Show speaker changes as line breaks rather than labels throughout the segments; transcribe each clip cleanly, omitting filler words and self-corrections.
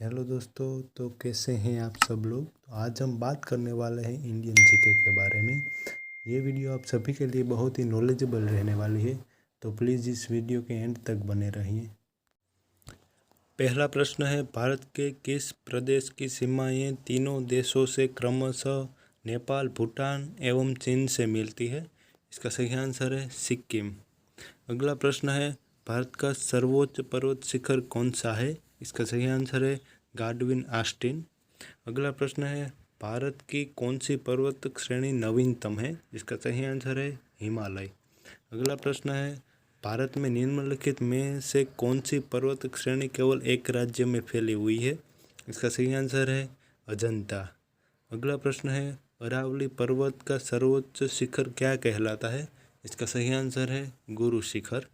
Hello दोस्तों, तो कैसे हैं आप सब लोग। तो आज हम बात करने वाले हैं इंडियन जीके के बारे में। ये वीडियो आप सभी के लिए बहुत ही नॉलेजेबल रहने वाली है, तो प्लीज़ इस वीडियो के एंड तक बने रहिए। पहला प्रश्न है, भारत के किस प्रदेश की सीमाएं तीनों देशों से क्रमशः नेपाल, भूटान एवं चीन से मिलती है। इसका सही आंसर है सिक्किम। अगला प्रश्न है, भारत का सर्वोच्च पर्वत शिखर कौन सा है। इसका सही आंसर है गाडविन ऑस्टिन। अगला प्रश्न है, भारत की कौन सी पर्वत श्रेणी नवीनतम है। इसका सही आंसर है हिमालय। अगला प्रश्न है, भारत में निम्नलिखित में से कौन सी पर्वत श्रेणी केवल एक राज्य में फैली हुई है। इसका सही आंसर है अजंता। अगला प्रश्न है, अरावली पर्वत का सर्वोच्च शिखर क्या कहलाता है। इसका सही आंसर है गुरु शिखर।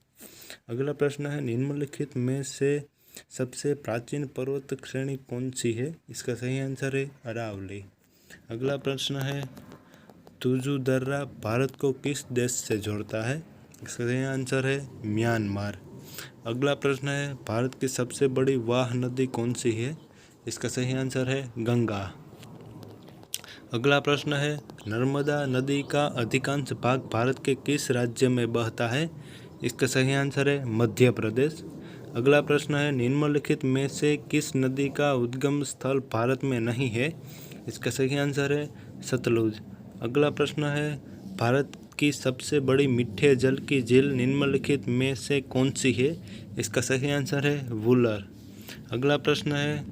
अगला प्रश्न है, निम्नलिखित में से सबसे प्राचीन पर्वत श्रेणी कौन सी है। इसका सही आंसर है अरावली। अगला प्रश्न है, तुजु दर्रा भारत को किस देश से जोड़ता है। इसका सही आंसर है म्यांमार। अगला प्रश्न है, भारत की सबसे बड़ी वाह नदी कौन सी है। इसका सही आंसर है गंगा। अगला प्रश्न है, नर्मदा नदी का अधिकांश भाग भारत के किस राज्य में बहता है। इसका सही आंसर है मध्य प्रदेश। अगला प्रश्न है, निम्नलिखित में से किस नदी का उद्गम स्थल भारत में नहीं है। इसका सही आंसर है सतलुज। अगला प्रश्न है, भारत की सबसे बड़ी मीठे जल की झील निम्नलिखित में से कौन सी है। इसका सही आंसर है वुलर। अगला प्रश्न है,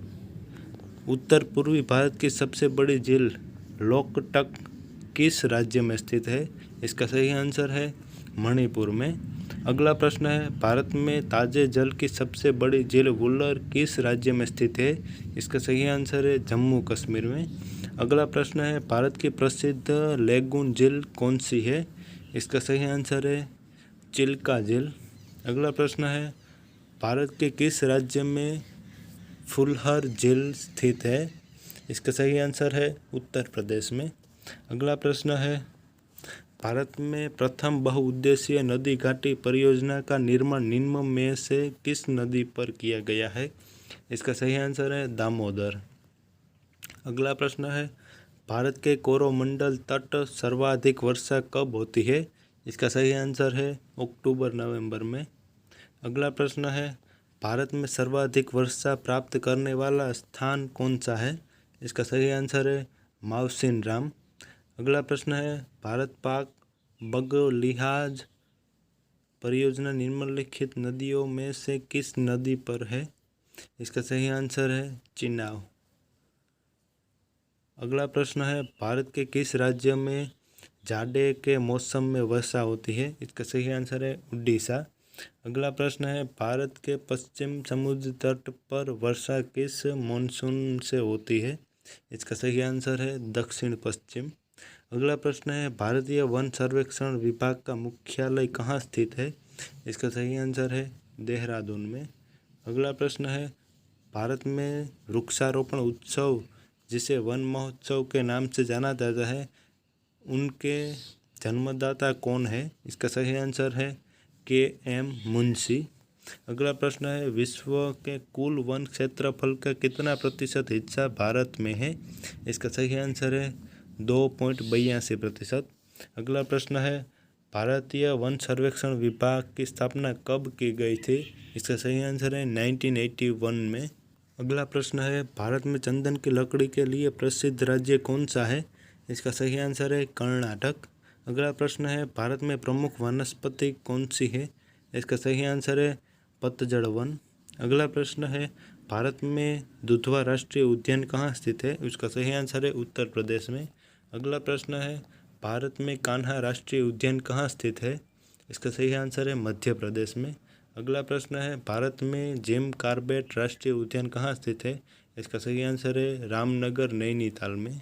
उत्तर पूर्वी भारत की सबसे बड़ी झील लोकटक किस राज्य में स्थित है। इसका सही आंसर है मणिपुर में। अगला प्रश्न है, भारत में ताजे जल की सबसे बड़ी झील वुलर किस राज्य में स्थित है। इसका सही आंसर है जम्मू कश्मीर में। अगला प्रश्न है, भारत की प्रसिद्ध लेगून झील कौन सी है। इसका सही आंसर है चिल्का झील। अगला प्रश्न है, भारत के किस राज्य में फुलहर झील स्थित है। इसका सही आंसर है उत्तर प्रदेश में। अगला प्रश्न है, भारत में प्रथम बहुउद्देशीय नदी घाटी परियोजना का निर्माण निम्न में से किस नदी पर किया गया है। इसका सही आंसर है दामोदर। अगला प्रश्न है, भारत के कोरोमंडल तट सर्वाधिक वर्षा कब होती है। इसका सही आंसर है अक्टूबर नवंबर में। अगला प्रश्न है, भारत में सर्वाधिक वर्षा प्राप्त करने वाला स्थान कौन सा है। इसका सही आंसर है मावसिनराम। अगला प्रश्न है, भारत पाक बगलिहाज परियोजना निम्नलिखित नदियों में से किस नदी पर है। इसका सही आंसर है चिनाब। अगला प्रश्न है, भारत के किस राज्य में जाड़े के मौसम में वर्षा होती है। इसका सही आंसर है उड़ीसा। अगला प्रश्न है, भारत के पश्चिम समुद्र तट पर वर्षा किस मानसून से होती है। इसका सही आंसर है दक्षिण पश्चिम। अगला प्रश्न है, भारतीय वन सर्वेक्षण विभाग का मुख्यालय कहाँ स्थित है। इसका सही आंसर है देहरादून में। अगला प्रश्न है, भारत में वृक्षारोपण उत्सव जिसे वन महोत्सव के नाम से जाना जाता है, उनके जन्मदाता कौन है। इसका सही आंसर है के.एम. मुंशी। अगला प्रश्न है, विश्व के कुल वन क्षेत्रफल का कितना प्रतिशत हिस्सा भारत में है। इसका सही आंसर है 2.82%। अगला प्रश्न है, भारतीय वन सर्वेक्षण विभाग की स्थापना कब की गई थी। इसका सही आंसर है 1981 में। अगला प्रश्न है, भारत में चंदन की लकड़ी के लिए प्रसिद्ध राज्य कौन सा है। इसका सही आंसर है कर्नाटक। अगला प्रश्न है, भारत में प्रमुख वनस्पति कौन सी है। इसका सही आंसर है पतझड़ वन। अगला प्रश्न है, भारत में दुधवा राष्ट्रीय उद्यान कहाँ स्थित है। उसका सही आंसर है उत्तर प्रदेश में। अगला प्रश्न है, भारत में कान्हा राष्ट्रीय उद्यान कहाँ स्थित है। इसका सही आंसर है मध्य प्रदेश में। अगला प्रश्न है, भारत में जिम कॉर्बेट राष्ट्रीय उद्यान कहाँ स्थित है। इसका सही आंसर है रामनगर नैनीताल में।